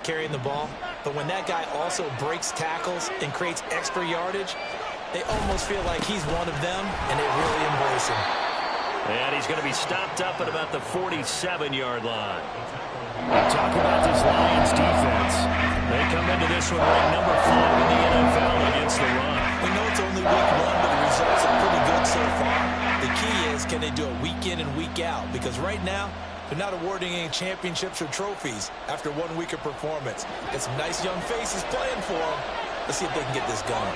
carrying the ball, but when that guy also breaks tackles and creates extra yardage, they almost feel like he's one of them, and they really embrace him. And he's going to be stopped up at about the 47-yard line. Talk about this Lions defense. They come into this one ranked number 5 in the NFL against the run. We know it's only week 1, but the results are pretty good so far. The key is, can they do it week in and week out? Because right now, they're not awarding any championships or trophies after 1 week of performance. Got some nice young faces playing for them. Let's see if they can get this going.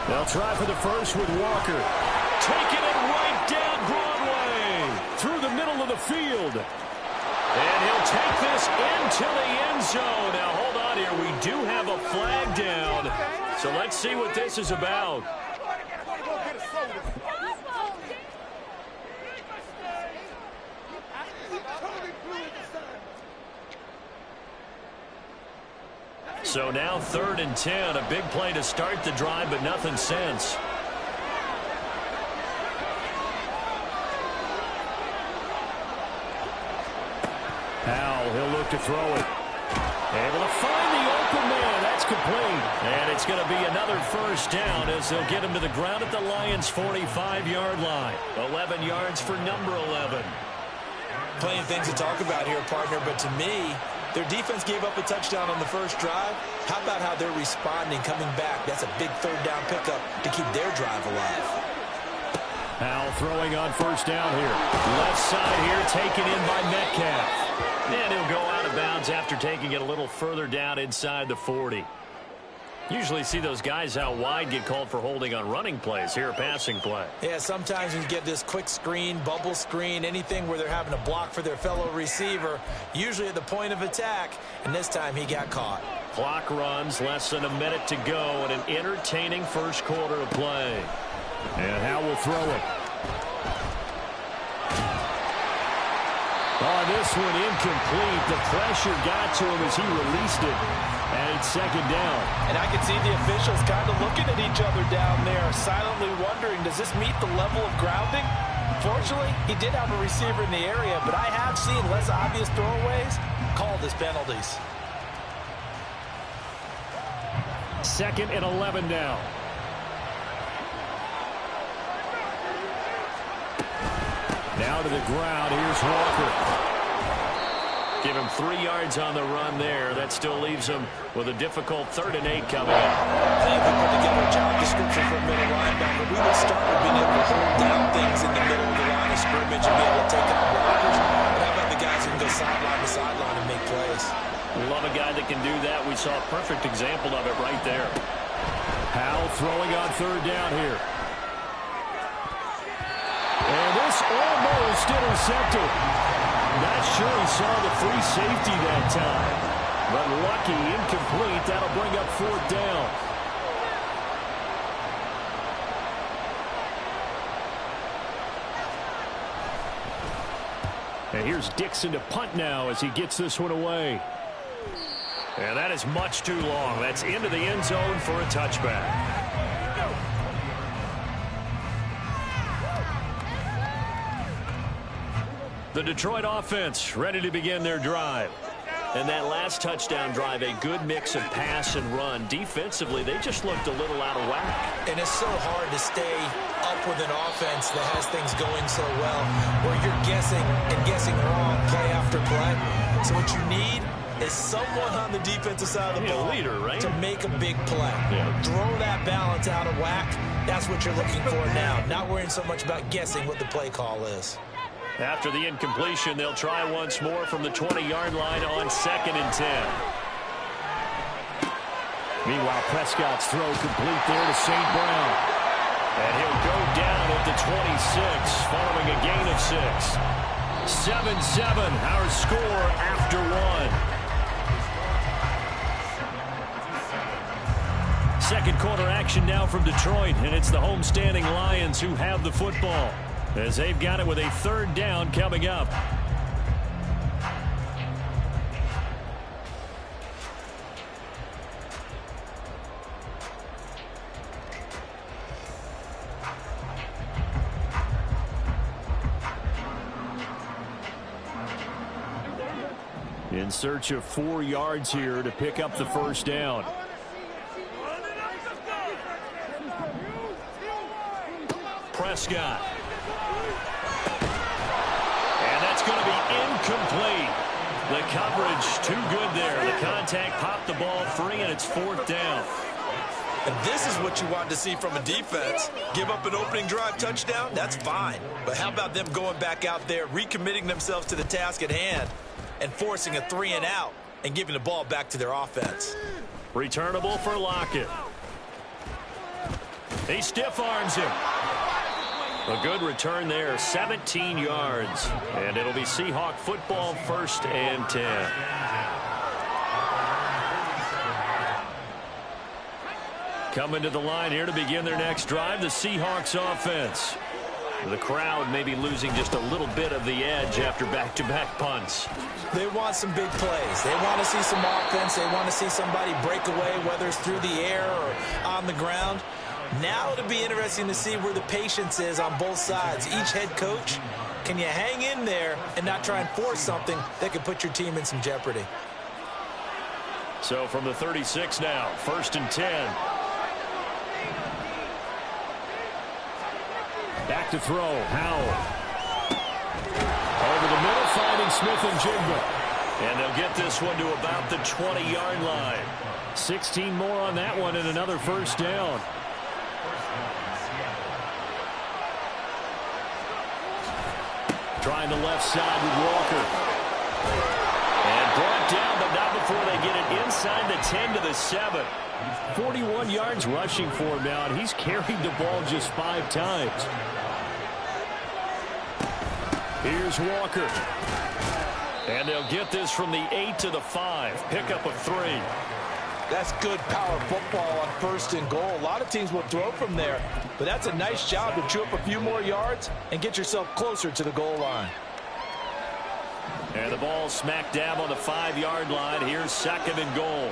They'll try for the first with Walker. Taking it right down Broadway. Through the middle of the field. And he'll take this into the end zone. Now, hold on here. We do have a flag down. So let's see what this is about. So now 3rd and 10. A big play to start the drive, but nothing since. Powell, he'll look to throw it. Able to find the open man. That's complete. And it's going to be another first down as they'll get him to the ground at the Lions' 45-yard line. 11 yards for number 11. Plenty of things to talk about here, partner, but to me, their defense gave up a touchdown on the first drive. How about how they're responding, coming back? That's a big 3rd down pickup to keep their drive alive. Powell throwing on first down here. Left side here, taken in by Metcalf. And he'll go out of bounds after taking it a little further down inside the 40. Usually see those guys out wide get called for holding on running plays. Here, a passing play. Yeah, sometimes when you get this quick screen, bubble screen, anything where they're having to block for their fellow receiver, usually at the point of attack, and this time he got caught. Clock runs, less than a minute to go, and an entertaining first quarter of play. And Howe will throw it. Oh, this one incomplete. The pressure got to him as he released it. And it's 2nd down. And I can see the officials kind of looking at each other down there, silently wondering, does this meet the level of grounding? Fortunately, he did have a receiver in the area, but I have seen less obvious throwaways called as penalties. 2nd and 11 now. Now to the ground. Here's Walker. Give him 3 yards on the run there. That still leaves him with a difficult 3rd and 8 coming up. I think we put together a job description for a middle linebacker. We will start with being able to hold down things in the middle of the line of scrimmage and be able to take out blockers. But how about the guys who can go sideline to sideline and make plays? Love a guy that can do that. We saw a perfect example of it right there. Powell throwing on 3rd down here. And this almost intercepted. Not sure he saw the free safety that time. But lucky, incomplete. That'll bring up 4th down. And here's Dixon to punt now as he gets this one away. And that is much too long. That's into the end zone for a touchback. The Detroit offense ready to begin their drive. And that last touchdown drive, a good mix of pass and run. Defensively, they just looked a little out of whack. And it's so hard to stay up with an offense that has things going so well, where you're guessing and guessing wrong play after play. So what you need is someone on the defensive side of the ball, leader, right? to make a big play. Yeah. Throw that balance out of whack. That's what you're looking for now. Not worrying so much about guessing what the play call is. After the incompletion, they'll try once more from the 20-yard line on 2nd and 10. Meanwhile, Prescott's throw complete there to St. Brown. And he'll go down at the 26, following a gain of 6. 7-7, our score after 1. Second quarter action now from Detroit, and it's the homestanding Lions who have the football, as they've got it with a 3rd down coming up. In search of 4 yards here to pick up the first down. Prescott. And that's going to be incomplete. The coverage too good there. The contact popped the ball free, and it's 4th down. And this is what you want to see from a defense. Give up an opening drive touchdown, that's fine. But how about them going back out there, recommitting themselves to the task at hand, and forcing a 3-and-out and giving the ball back to their offense. Returnable for Lockett. He stiff arms him. A good return there, 17 yards. And it'll be Seahawk football, 1st and 10. Coming to the line here to begin their next drive, the Seahawks offense. The crowd may be losing just a little bit of the edge after back-to-back punts. They want some big plays. They want to see some offense. They want to see somebody break away, whether it's through the air or on the ground. Now it'll be interesting to see where the patience is on both sides. Each head coach, can you hang in there and not try and force something that could put your team in some jeopardy? So from the 36 now, 1st and 10. Back to throw, Howell. Over the middle, finding Smith-Njigba. And they'll get this one to about the 20-yard line. 16 more on that one and another first down. Trying the left side with Walker. And brought down, but not before they get it inside the 10 to the 7. 41 yards rushing for him now, and he's carried the ball just 5 times. Here's Walker. And they'll get this from the 8 to the 5. Pickup of 3. That's good power football on 1st and goal. A lot of teams will throw from there, but that's a nice job to chew up a few more yards and get yourself closer to the goal line. And the ball smack dab on the 5-yard line. Here's 2nd and goal.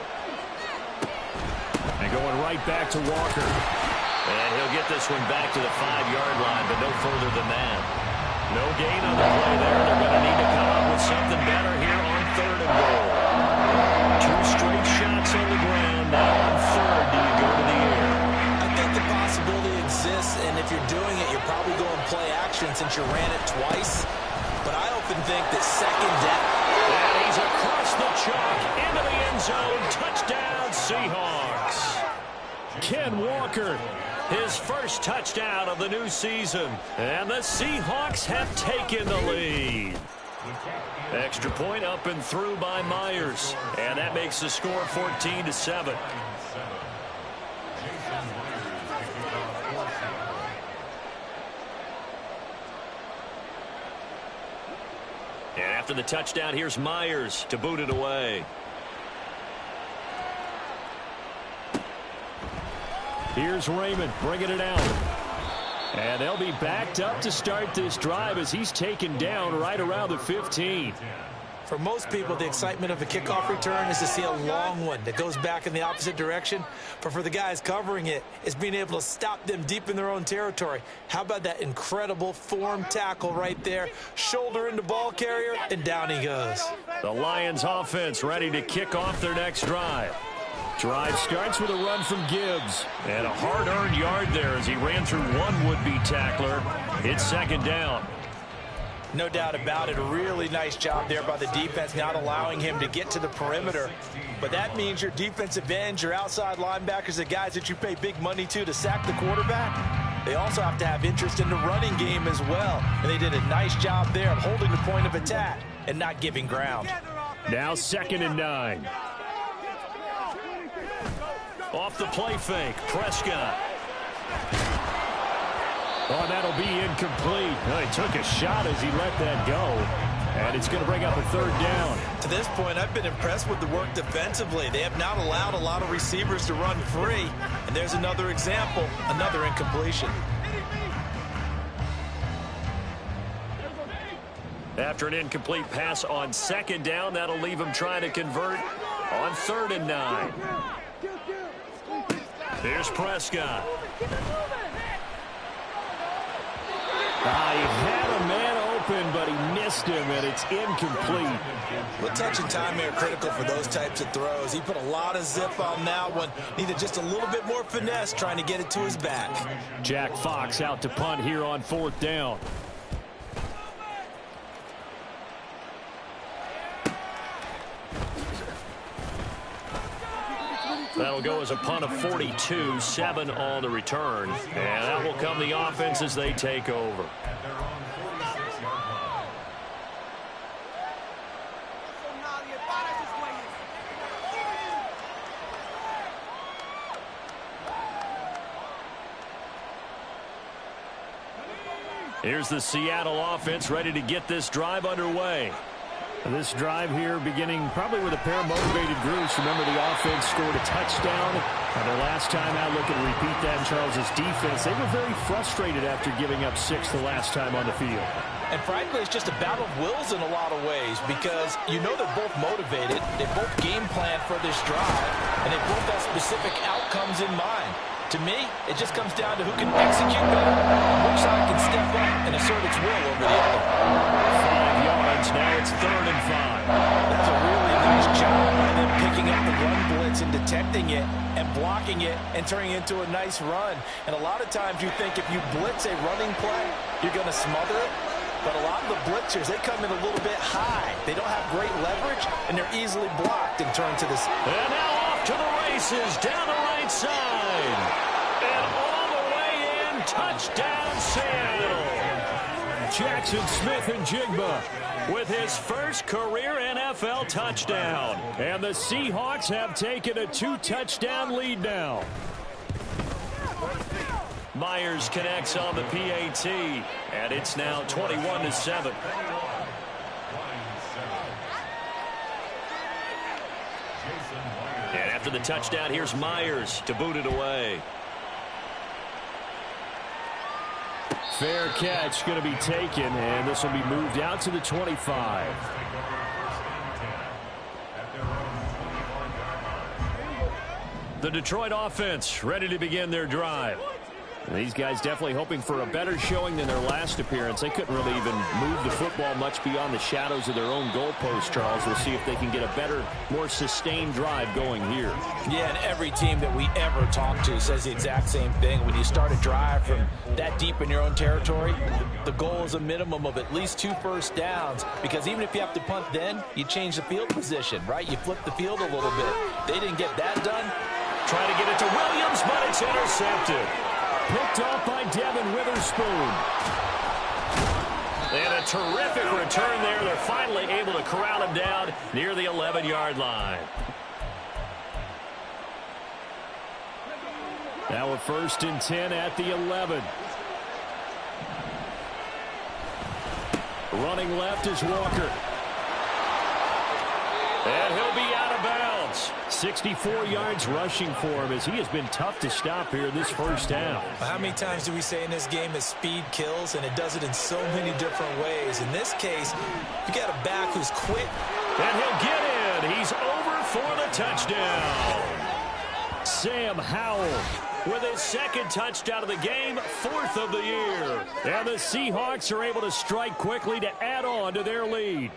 And going right back to Walker. And he'll get this one back to the 5-yard line, but no further than that. No gain on the play there. They're going to need to come up with something better here on 3rd and goal. 2 straight shots on the ground. Now on 3rd, do you go to the air? I think the possibility exists, and if you're doing it, you're probably going play action since you ran it twice. But I often think that 2nd down. And he's across the chalk into the end zone. Touchdown, Seahawks. Ken Walker, his first touchdown of the new season. And the Seahawks have taken the lead. Extra point up and through by Myers. And that makes the score 14-7. And after the touchdown, here's Myers to boot it away. Here's Raymond bringing it out. And they'll be backed up to start this drive as he's taken down right around the 15. For most people, the excitement of a kickoff return is to see a long one that goes back in the opposite direction. But for the guys covering it, it's being able to stop them deep in their own territory. How about that incredible form tackle right there? Shoulder into ball carrier, and down he goes. The Lions offense ready to kick off their next drive. Drive starts with a run from Gibbs. And a hard-earned yard there as he ran through one would-be tackler. It's 2nd down. No doubt about it. A really nice job there by the defense, not allowing him to get to the perimeter. But that means your defensive ends, your outside linebackers, the guys that you pay big money to sack the quarterback, they also have to have interest in the running game as well. And they did a nice job there of holding the point of attack and not giving ground. Now 2nd and 9. Off the play fake, Prescott. Oh, that'll be incomplete. Oh, he took a shot as he let that go. And it's going to bring up a 3rd down. To this point, I've been impressed with the work defensively. They have not allowed a lot of receivers to run free. And there's another example, another incompletion. After an incomplete pass on 2nd down, that'll leave him trying to convert on 3rd and 9. Here's Prescott. He had a man open, but he missed him, and it's incomplete. Well, touch and timing are critical for those types of throws. He put a lot of zip on that one. Needed just a little bit more finesse trying to get it to his back. Jack Fox out to punt here on 4th down. That'll go as a punt of 42, 7 on the return. And that will come the offense as they take over. Here's the Seattle offense ready to get this drive underway. This drive here beginning probably with a pair of motivated groups. Remember, the offense scored a touchdown. And their last time out, looking to repeat that in Charles's defense. They were very frustrated after giving up 6 the last time on the field. And frankly, it's just a battle of wills in a lot of ways because you know they're both motivated. They both game plan for this drive, and they both have specific outcomes in mind. To me, it just comes down to who can execute better, which side can step up and assert its will over the other. 5 yards, now it's 3rd and 5. That's a really nice job by them picking up the run blitz and detecting it and blocking it and turning it into a nice run. And a lot of times you think if you blitz a running play, you're going to smother it. But a lot of the blitzers, they come in a little bit high. They don't have great leverage, and they're easily blocked and turned to this. And now off to the races, down the right side. And all the way in, touchdown Seattle. Jackson Smith-Njigba with his first career NFL touchdown. And the Seahawks have taken a 2-touchdown lead now. Myers connects on the PAT, and it's now 21-7. And after the touchdown, here's Myers to boot it away. Fair catch going to be taken, and this will be moved out to the 25. The Detroit offense ready to begin their drive. These guys definitely hoping for a better showing than their last appearance. They couldn't really even move the football much beyond the shadows of their own goalpost, Charles. We'll see if they can get a better, more sustained drive going here. Yeah, and every team that we ever talk to says the exact same thing. When you start a drive from that deep in your own territory, the goal is a minimum of at least 2 first downs, because even if you have to punt then, you change the field position, right? You flip the field a little bit. They didn't get that done. Trying to get it to Williams, but it's intercepted. Picked off by Devin Witherspoon. And a terrific return there. They're finally able to corral him down near the 11-yard line. Now a 1st and 10 at the 11. Running left is Walker. And he'll be out of bounds. 64 yards rushing for him as he has been tough to stop here this first half. How many times do we say in this game that speed kills, and it does it in so many different ways? In this case, you got a back who's quick. And he'll get in. He's over for the touchdown. Sam Howell with his 2nd touchdown of the game, 4th of the year. And the Seahawks are able to strike quickly to add on to their lead.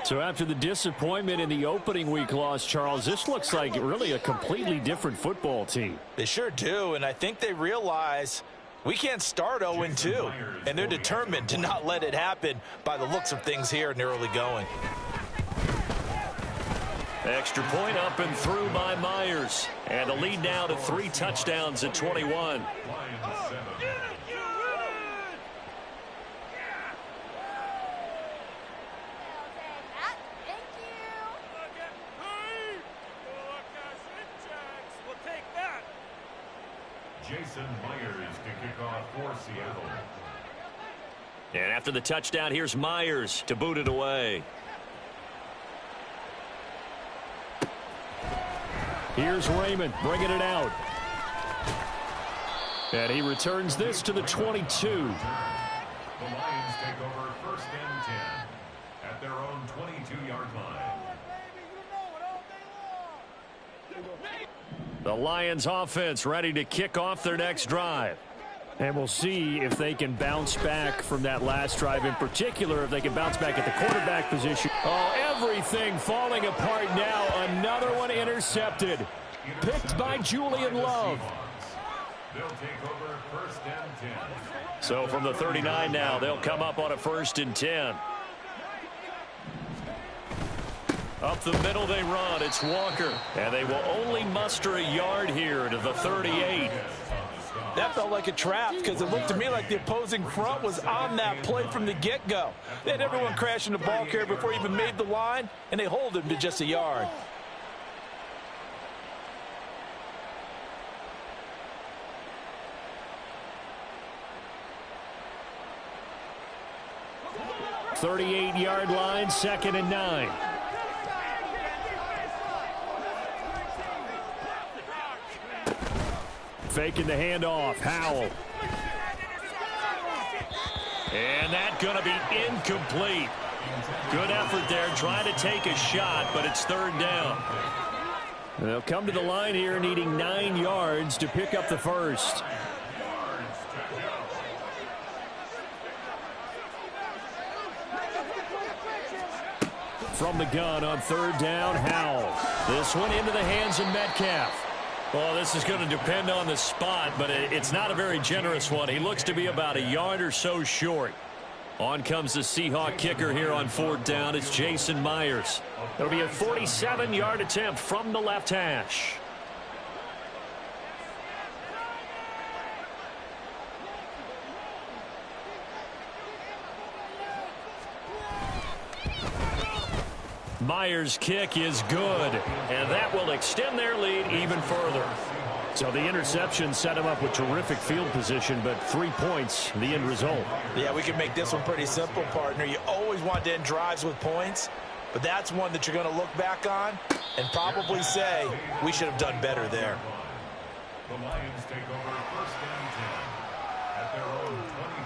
So after the disappointment in the opening week loss, Charles, this looks like really a completely different football team. They sure do, and I think they realize we can't start 0-2, and they're determined to not let it happen by the looks of things here in the early going. Extra point up and through by Myers. And the lead now to 3 touchdowns at 21. Jason Myers to kick off for Seattle. And after the touchdown, here's Myers to boot it away. Here's Raymond bringing it out. And he returns this to the 22. The Lions take over 1st and 10 at their own 22-yard line. The Lions offense ready to kick off their next drive. And we'll see if they can bounce back from that last drive, in particular, if they can bounce back at the quarterback position. Oh, everything falling apart now. Another one intercepted. Picked by Julian Love. They'll take over first and 10. So from the 39 now, they'll come up on a 1st and 10. Up the middle they run. It's Walker. And they will only muster a yard here to the 38. That felt like a trap because it looked to me like the opposing front was on that play from the get-go. They had everyone crashing the ball carrier before he even made the line, and they hold him to just a yard. .38-yard line, 2nd and 9. Faking the handoff, Howell. And that's going to be incomplete. Good effort there, trying to take a shot, but it's 3rd down. They'll come to the line here needing 9 yards to pick up the first. From the gun on 3rd down, Howell. This one into the hands of Metcalf. Well, this is going to depend on the spot, but it's not a very generous one. He looks to be about a yard or so short. On comes the Seahawk kicker here on 4th down. It's Jason Myers. It'll be a 47-yard attempt from the left hash. Myers' kick is good, and that will extend their lead even further. So the interception set him up with terrific field position, but 3 points, the end result. Yeah, we can make this one pretty simple, partner. You always want to end drives with points, but that's one that you're going to look back on and probably say, we should have done better there. The Lions take over first and 10 at their own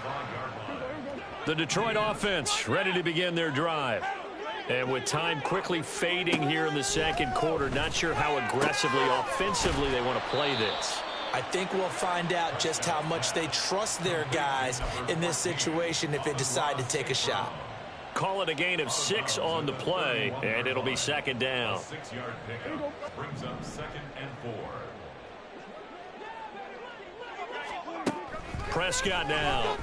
25-yard line. The Detroit offense ready to begin their drive. And with time quickly fading here in the 2nd quarter, not sure how aggressively, offensively they want to play this. I think we'll find out just how much they trust their guys in this situation if they decide to take a shot. Call it a gain of 6 on the play, and it'll be 2nd down. 6-yard pickup brings up 2nd and 4. Prescott now.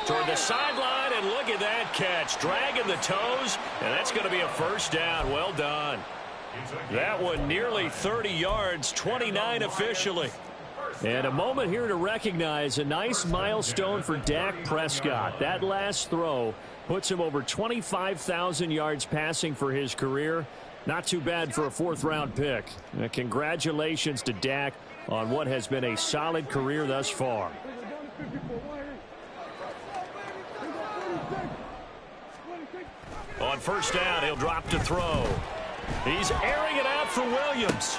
Toward the sideline, and look at that catch. Dragging the toes, and that's going to be a 1st down. Well done. That one nearly 30 yards, 29 officially. And a moment here to recognize a nice milestone for Dak Prescott. That last throw puts him over 25,000 yards passing for his career. Not too bad for a 4th-round pick. Congratulations to Dak on what has been a solid career thus far. On 1st down, he'll drop to throw. He's airing it out for Williams.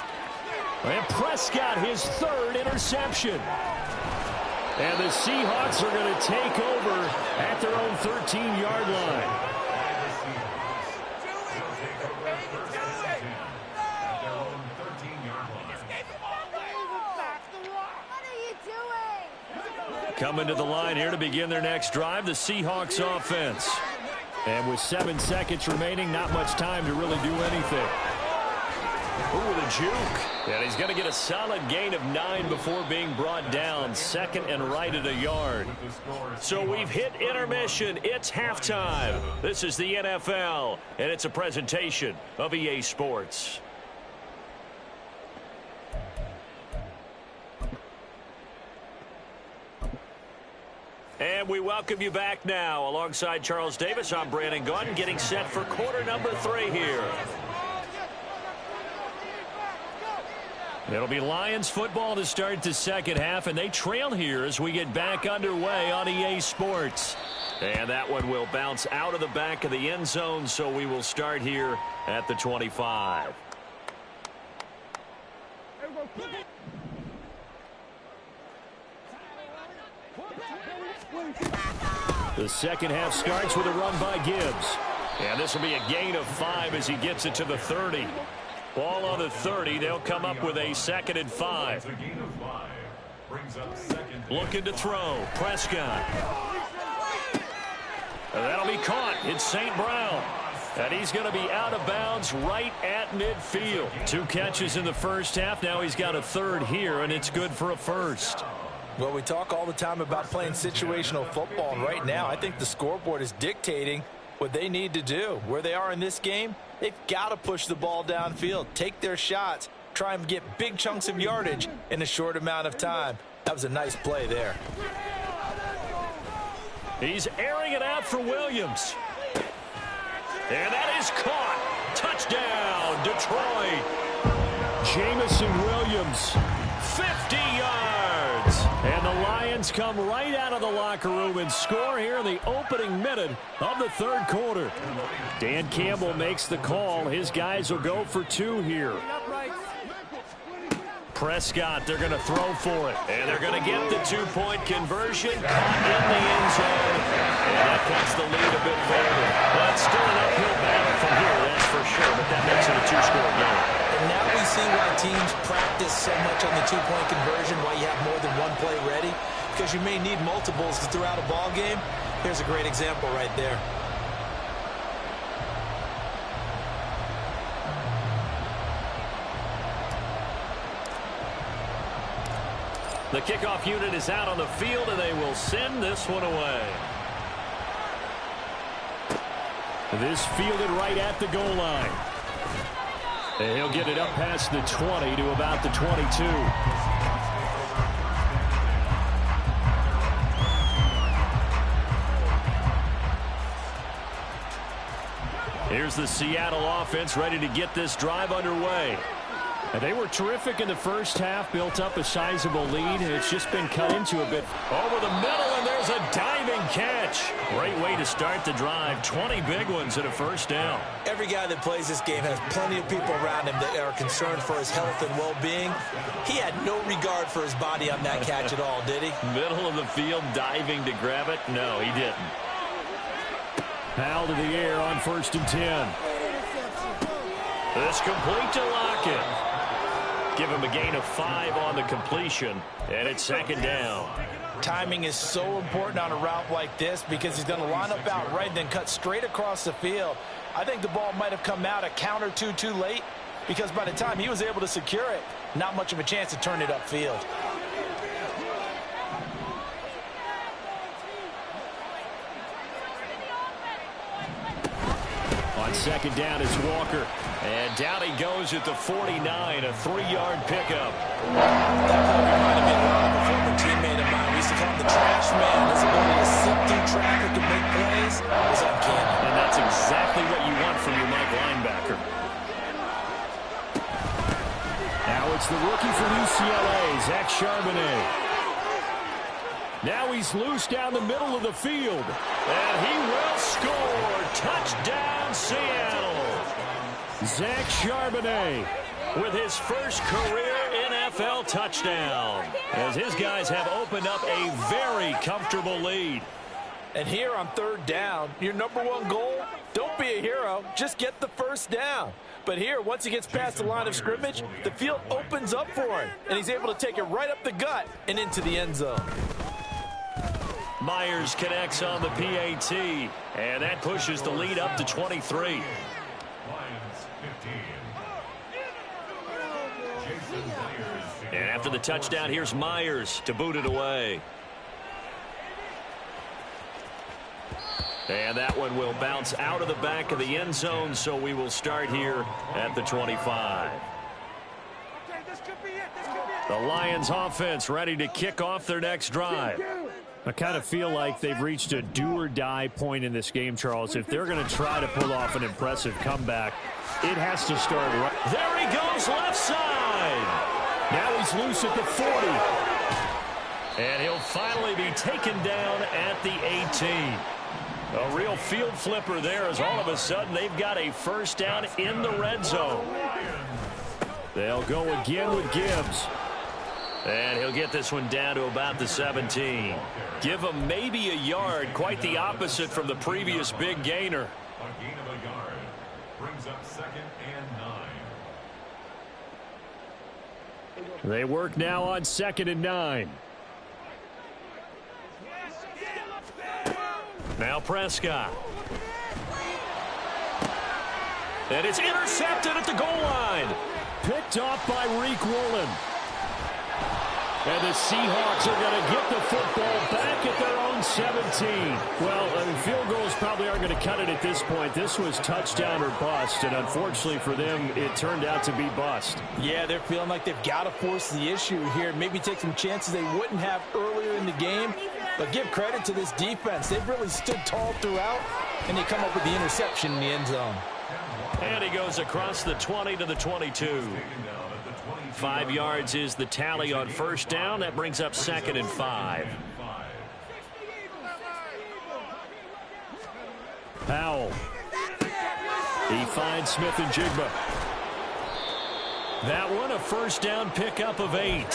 And Prescott, his 3rd interception. And the Seahawks are going to take over at their own 13-yard line. Coming to the line here to begin their next drive, the Seahawks offense. And with 7 seconds remaining, not much time to really do anything. Ooh, the juke. And he's going to get a solid gain of 9 before being brought down. 2nd and right at a yard. So we've hit intermission. It's halftime. This is the NFL, and it's a presentation of EA Sports. And we welcome you back now. Alongside Charles Davis, I'm Brandon Gunn, getting set for quarter number 3 here. It'll be Lions football to start the 2nd half, and they trail here as we get back underway on EA Sports. And that one will bounce out of the back of the end zone, so we will start here at the 25. The 2nd half starts with a run by Gibbs. And this will be a gain of 5 as he gets it to the 30. Ball on the 30. They'll come up with a 2nd and 5. Looking to throw. Prescott. That'll be caught. It's St. Brown. And he's going to be out of bounds right at midfield. 2 catches in the first half. Now he's got a 3rd here, and it's good for a 1st. Well, we talk all the time about playing situational football, and right now I think the scoreboard is dictating what they need to do. Where they are in this game, they've got to push the ball downfield, take their shots, try and get big chunks of yardage in a short amount of time. That was a nice play there. He's airing it out for Williams. And that is caught. Touchdown, Detroit. Jamison Williams, 50 yards. And the Lions come right out of the locker room and score here in the opening minute of the 3rd quarter. Dan Campbell makes the call. His guys will go for 2 here. Prescott, they're going to throw for it. And they're going to get the 2-point conversion. Caught in the end zone. And that cuts the lead a bit further. But still an uphill battle from here, that's for sure. But that makes it a 2-score game. And now we see why teams practice so much on the 2-point conversion, why you have more than one play ready. Because you may need multiples to throw out a ball game. Here's a great example right there. The kickoff unit is out on the field, and they will send this one away. This fielded right at the goal line. And he'll get it up past the 20 to about the 22. Here's the Seattle offense ready to get this drive underway. And they were terrific in the first half, built up a sizable lead. It's just been cut into a bit. Over the middle, and there's a diving catch. Great way to start the drive. 20 big ones and a 1st down. Every guy that plays this game has plenty of people around him that are concerned for his health and well-being. He had no regard for his body on that catch at all, did he? Middle of the field, diving to grab it. No, he didn't. Foul to the air on 1st and 10. It's complete to Lockett. Give him a gain of 5 on the completion, and it's 2nd down. Timing is so important on a route like this because he's going to line up out right and then cut straight across the field. I think the ball might have come out a count or two too late because by the time he was able to secure it, not much of a chance to turn it upfield. On 2nd down, it's Walker. And down he goes at the 49, a 3-yard pickup. That probably reminded me of a former teammate of mine. We used to call him the trash man. His ability to sift through traffic and make plays was uncanny. And that's exactly what you want from your Mike linebacker. Now it's the rookie from UCLA, Zach Charbonnet. Now he's loose down the middle of the field. And he will score. Touchdown, Seattle. Zach Charbonnet with his first career NFL touchdown, as his guys have opened up a very comfortable lead. And here on 3rd down, your #1 goal, don't be a hero, just get the 1st down. But here, once he gets past the line of scrimmage, the field opens up for him, and he's able to take it right up the gut and into the end zone. Myers connects on the PAT, and that pushes the lead up to 23. And after the touchdown, here's Myers to boot it away. And that one will bounce out of the back of the end zone, so we will start here at the 25. The Lions offense ready to kick off their next drive. I kind of feel like they've reached a do-or-die point in this game, Charles. If they're going to try to pull off an impressive comeback, it has to start right. There he goes, left side. Now he's loose at the 40. And he'll finally be taken down at the 18. A real field flipper there, as all of a sudden they've got a 1st down in the red zone. They'll go again with Gibbs. And he'll get this one down to about the 17. Give him maybe a yard, quite the opposite from the previous big gainer. A gain of a yard brings up 2nd and 9. They work now on 2nd and 9. Now Prescott. And it's intercepted at the goal line. Picked off by Reek Woolen. And the Seahawks are going to get the football back at their own 17. Well, field goals probably aren't going to cut it at this point. This was touchdown or bust, and unfortunately for them, it turned out to be bust. Yeah, they're feeling like they've got to force the issue here. Maybe take some chances they wouldn't have earlier in the game. But give credit to this defense. They've really stood tall throughout, and they come up with the interception in the end zone. And he goes across the 20 to the 22. 5 yards is the tally on first down. That brings up 2nd and 5. Powell. He finds Smith and Jigba. That one a first down pickup of 8.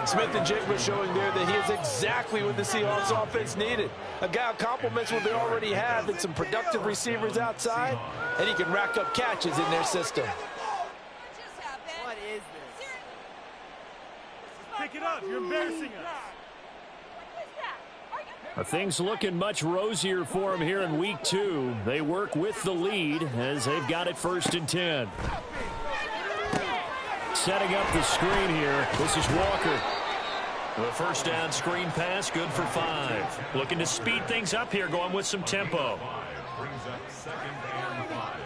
Smith and Jigba showing there that he is exactly what the Seahawks offense needed. A guy who complements what they already have and some productive receivers outside, and he can rack up catches in their system. What is this? Pick it up. You're embarrassing us. Things looking much rosier for him here in week 2. They work with the lead as they've got it 1st and 10. Setting up the screen here. This is Walker. The first down screen pass, good for 5. Looking to speed things up here, going with some tempo. Brings up 2nd and 5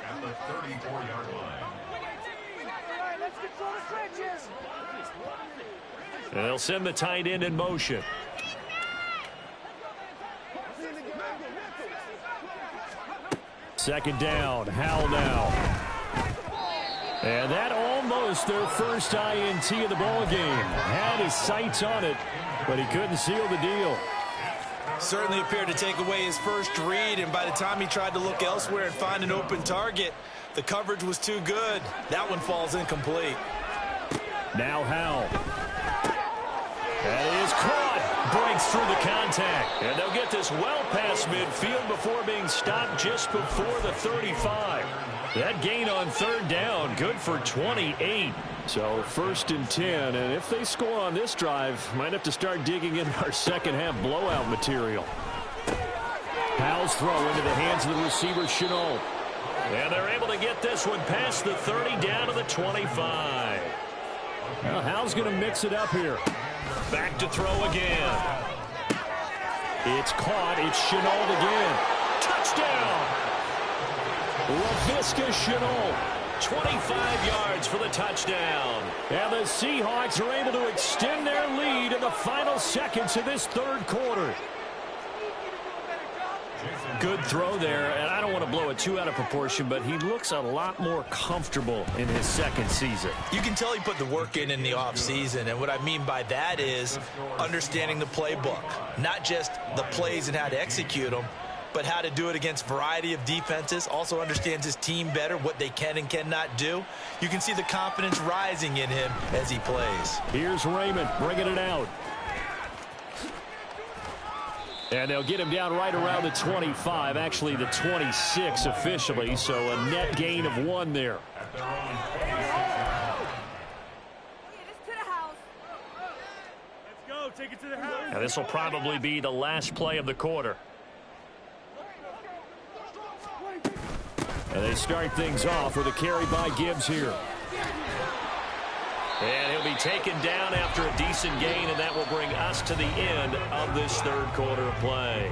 at the 34-yard line. Let's control the trenches. They'll send the tight end in motion. Second down, Howell now. And that almost their first INT of the ball game. Had his sights on it, but he couldn't seal the deal. Certainly appeared to take away his first read, and by the time he tried to look elsewhere and find an open target, the coverage was too good. That one falls incomplete. Now Howell. That is caught. Breaks through the contact. And they'll get this well past midfield before being stopped just before the 35. That gain on 3rd down, good for 28. So 1st and 10, and if they score on this drive, might have to start digging in our second half blowout material. Howell's throw into the hands of the receiver, Chenault. And they're able to get this one past the 30 down to the 25. Well, Howell's going to mix it up here. Back to throw again. It's caught. It's Chenault again. Touchdown! Laviska Chenault, 25 yards for the touchdown. And the Seahawks are able to extend their lead in the final seconds of this 3rd quarter. Good throw there, and I don't want to blow it too out of proportion, but he looks a lot more comfortable in his 2nd season. You can tell he put the work in the offseason, and what I mean by that is understanding the playbook, not just the plays and how to execute them, but how to do it against a variety of defenses. Also understands his team better, what they can and cannot do. You can see the confidence rising in him as he plays. Here's Raymond bringing it out. And they'll get him down right around the 25, actually the 26 officially, so a net gain of 1 there. Let's go. Take it to the house. Now this will probably be the last play of the quarter. And they start things off with a carry by Gibbs here. And he'll be taken down after a decent gain, and that will bring us to the end of this 3rd quarter of play.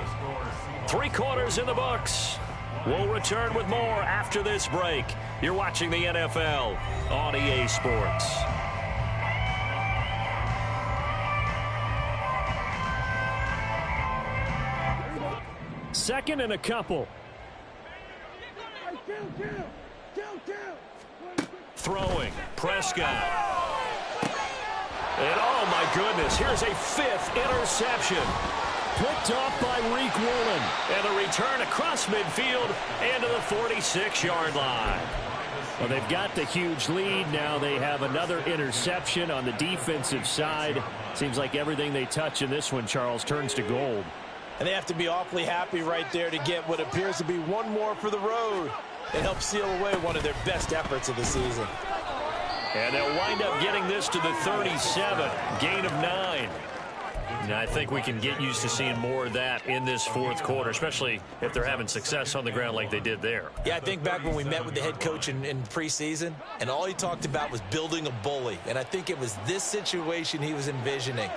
3 quarters in the books. We'll return with more after this break. You're watching the NFL on EA Sports. Second and a couple. Throwing, Prescott. And oh my goodness, here's a 5th interception. Picked off by Reek Woolen. And the return across midfield and to the 46-yard line. Well, they've got the huge lead. Now they have another interception on the defensive side. Seems like everything they touch in this one, Charles, turns to gold. And they have to be awfully happy right there to get what appears to be one more for the road. It helps seal away one of their best efforts of the season. And they'll wind up getting this to the 37. Gain of 9. And I think we can get used to seeing more of that in this fourth quarter, especially if they're having success on the ground like they did there. Yeah, I think back when we met with the head coach in preseason, and all he talked about was building a bully. And I think it was this situation he was envisioning.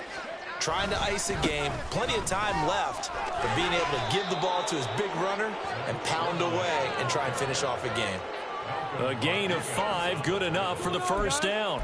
Trying to ice a game, plenty of time left, but being able to give the ball to his big runner and pound away and try and finish off a game. A gain of 5, good enough for the first down.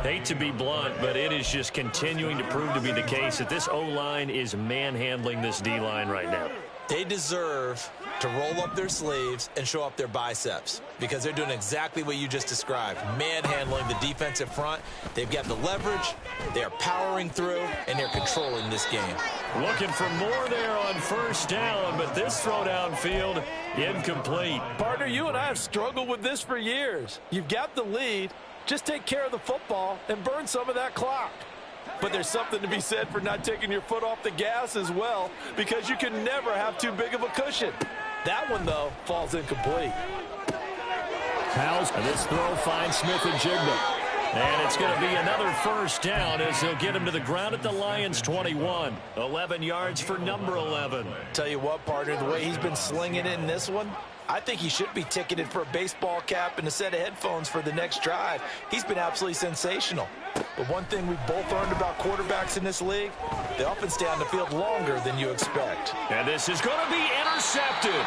Hate to be blunt, but it is just continuing to prove to be the case that this O-line is manhandling this D-line right now. They deserve to roll up their sleeves and show up their biceps because they're doing exactly what you just described, manhandling the defensive front. They've got the leverage, they're powering through, and they're controlling this game. Looking for more there on first down, but this throw downfield, incomplete. Partner, you and I have struggled with this for years. You've got the lead. Just take care of the football and burn some of that clock. But there's something to be said for not taking your foot off the gas as well, because you can never have too big of a cushion. That one, though, falls incomplete. Powell's, and this throw finds Smith and Jigba. And it's going to be another first down as they'll get him to the ground at the Lions' 21. 11 yards for number 11. Tell you what, partner, the way he's been slinging it in this one, I think he should be ticketed for a baseball cap and a set of headphones for the next drive. He's been absolutely sensational. But one thing we've both learned about quarterbacks in this league, they often stay on the field longer than you expect. And this is going to be intercepted.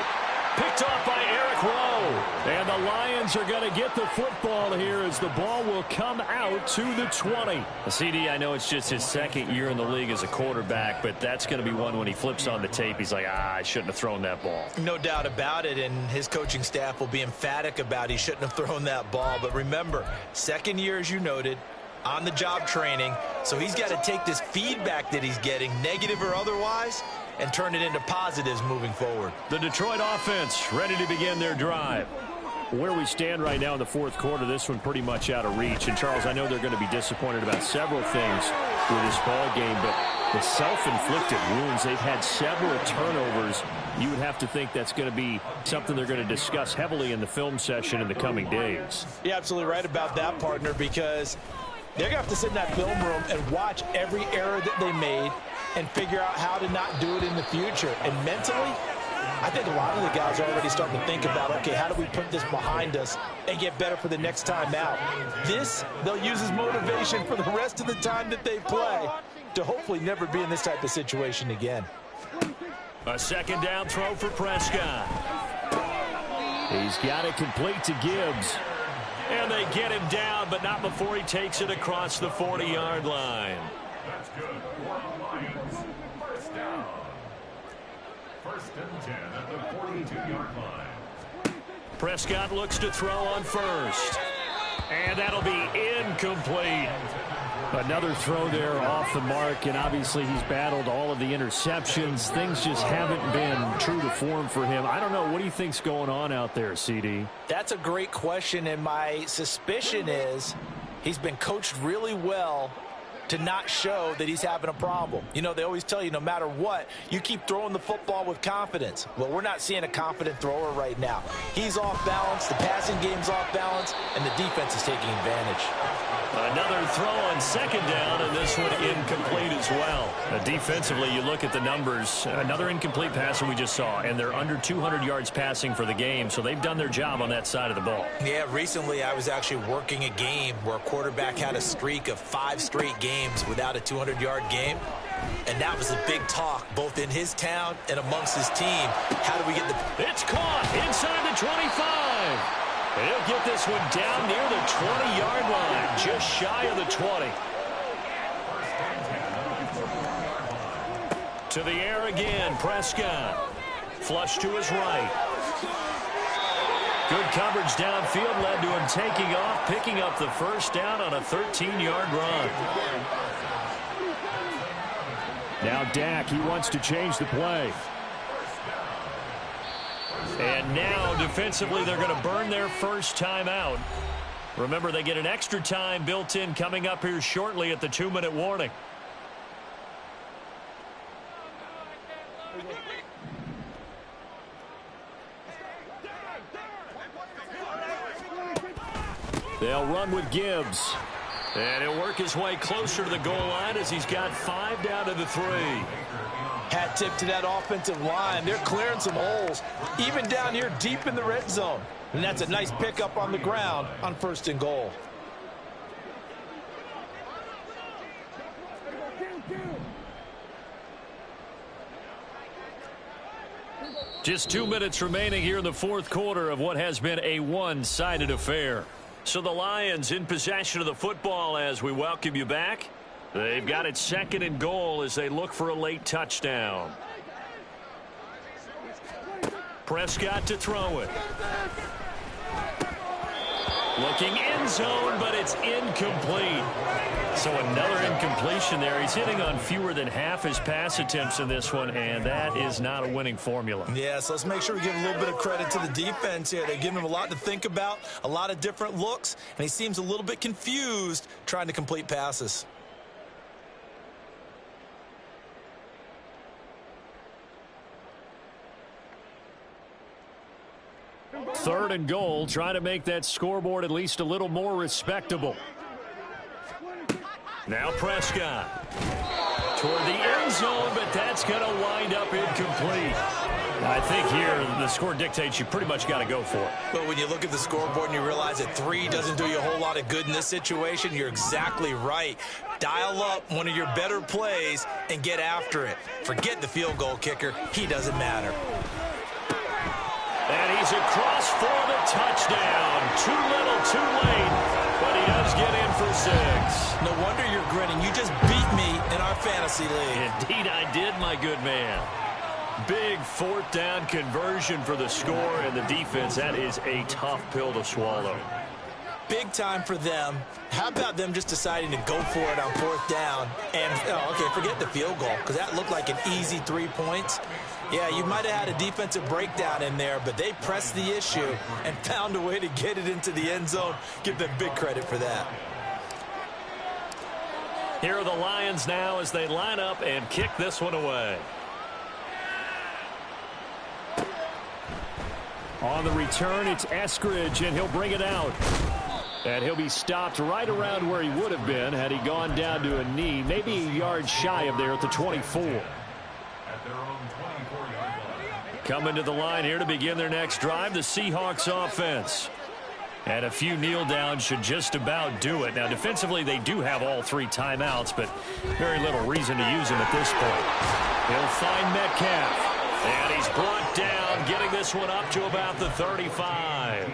Picked off by Eric Rowe. And the Lions are going to get the football here as the ball will come out to the 20. CD, I know it's just his second year in the league as a quarterback, but that's going to be one when he flips on the tape. He's like, I shouldn't have thrown that ball. No doubt about it, and his coaching staff will be emphatic about he shouldn't have thrown that ball. But remember, second year, as you noted, on-the-job training, so he's got to take this feedback that he's getting, negative or otherwise, and turn it into positives moving forward. The Detroit offense ready to begin their drive. Where we stand right now in the fourth quarter, this one pretty much out of reach. And, Charles, I know they're going to be disappointed about several things with this ball game, but the self-inflicted wounds, they've had several turnovers. You would have to think that's going to be something they're going to discuss heavily in the film session in the coming days. You're absolutely right about that, partner, because they're going to have to sit in that film room and watch every error that they made and figure out how to not do it in the future. And mentally, I think a lot of the guys are already starting to think about, okay, how do we put this behind us and get better for the next time out? This, they'll use as motivation for the rest of the time that they play to hopefully never be in this type of situation again. A second down throw for Prescott. He's got it complete to Gibbs. And they get him down, but not before he takes it across the 40-yard line. That's good. Lions, first down. First and 10 at the 42-yard line. Prescott looks to throw on first. And that'll be incomplete. Another throw there off the mark, and obviously he's battled all of the interceptions. Things just haven't been true to form for him. I don't know. What do you think's going on out there, CD? That's a great question, and my suspicion is he's been coached really well to not show that he's having a problem. You know, they always tell you no matter what, you keep throwing the football with confidence. Well, we're not seeing a confident thrower right now. He's off balance, the passing game's off balance, and the defense is taking advantage. Another throw on second down, and this one incomplete as well. Defensively, you look at the numbers. Another incomplete pass that we just saw, and they're under 200 yards passing for the game, so they've done their job on that side of the ball. Yeah, recently I was actually working a game where a quarterback had a streak of 5 straight games without a 200-yard game, and that was a big talk both in his town and amongst his team. How do we get the... It's caught inside the 25. He'll get this one down near the 20-yard line, just shy of the 20. To the air again, Prescott. Flush to his right. Good coverage downfield led to him taking off, picking up the first down on a 13-yard run. Now Dak, he wants to change the play. And now, defensively, they're going to burn their first time out. Remember, they get an extra time built in coming up here shortly at the 2-minute warning. They'll run with Gibbs. And he'll work his way closer to the goal line as he's got 5 down to the 3. Hat tip to that offensive line. They're clearing some holes, even down here deep in the red zone. And that's a nice pickup on the ground on 1st and goal. Just 2 minutes remaining here in the 4th quarter of what has been a one-sided affair. So the Lions in possession of the football as we welcome you back. They've got it 2nd and goal as they look for a late touchdown. Prescott to throw it. Looking end zone, but it's incomplete. So another incompletion there. He's hitting on fewer than half his pass attempts in this one, and that is not a winning formula. Yeah, so let's make sure we give a little bit of credit to the defense here. They're giving him a lot to think about, a lot of different looks, and he seems a little bit confused trying to complete passes. Third and goal, trying to make that scoreboard at least a little more respectable. Now Prescott toward the end zone, but that's going to wind up incomplete. I think here the score dictates you pretty much got to go for it. But when you look at the scoreboard and you realize that 3 doesn't do you a whole lot of good in this situation, you're exactly right. Dial up one of your better plays and get after it. Forget the field goal kicker. He doesn't matter. And he's across for the touchdown. Too little, too late, but he does get in for 6. No wonder you're grinning. You just beat me in our fantasy league. Indeed I did, my good man. Big 4th down conversion for the score, and the defense, that is a tough pill to swallow. Big time for them. How about them just deciding to go for it on 4th down? And, forget the field goal, because that looked like an easy 3 points. Yeah, you might have had a defensive breakdown in there, but they pressed the issue and found a way to get it into the end zone. Give them big credit for that. Here are the Lions now as they line up and kick this one away. On the return, it's Eskridge, and he'll bring it out. And he'll be stopped right around where he would have been had he gone down to a knee, maybe a yard shy of there at the 24. Coming to the line here to begin their next drive, the Seahawks offense. And a few kneel downs should just about do it. Now, defensively, they do have all 3 timeouts, but very little reason to use them at this point. He'll find Metcalf. And he's brought down, getting this one up to about the 35.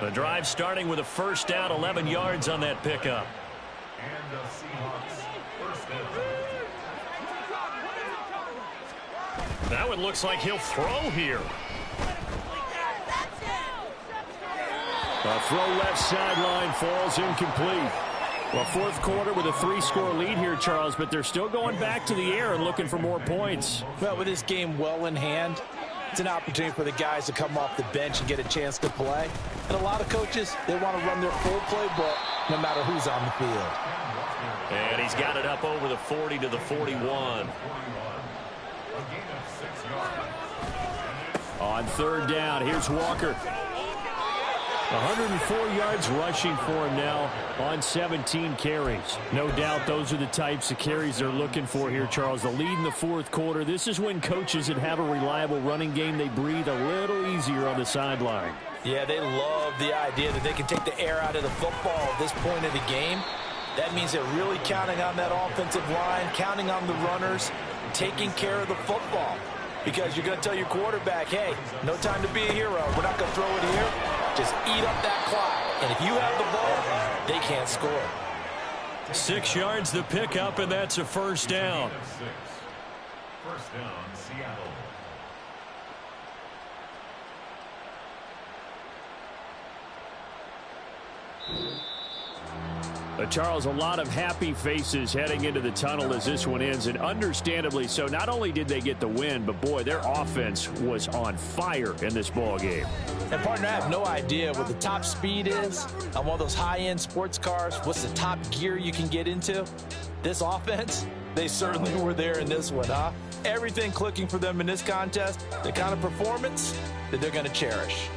The drive starting with a 1st down, 11 yards on that pickup. And the Seahawks 1st and 10. That one looks like he'll throw here. A throw left sideline falls incomplete. Well, 4th quarter with a 3-score lead here, Charles, but they're still going back to the air and looking for more points. Well, with this game well in hand, it's an opportunity for the guys to come off the bench and get a chance to play. And a lot of coaches, they want to run their full playbook no matter who's on the field. And he's got it up over the 40 to the 41. On 3rd down, here's Walker. 104 yards rushing for him now on 17 carries. No doubt those are the types of carries they're looking for here, Charles. The lead in the 4th quarter. This is when coaches that have a reliable running game, they breathe a little easier on the sideline. Yeah, they love the idea that they can take the air out of the football at this point of the game. That means they're really counting on that offensive line, counting on the runners, taking care of the football. Because you're going to tell your quarterback, hey, no time to be a hero. We're not going to throw it here. Just eat up that clock. And if you have the ball, they can't score. 6 yards the pickup, and that's a 1st down. 1st down, Seattle. Charles, a lot of happy faces heading into the tunnel as this one ends, and understandably so. Not only did they get the win, but boy, their offense was on fire in this ball game. And partner, I have no idea what the top speed is on one of those high-end sports cars. What's the top gear you can get into? This offense, they certainly were there in this one, huh? Everything clicking for them in this contest, the kind of performance that they're going to cherish.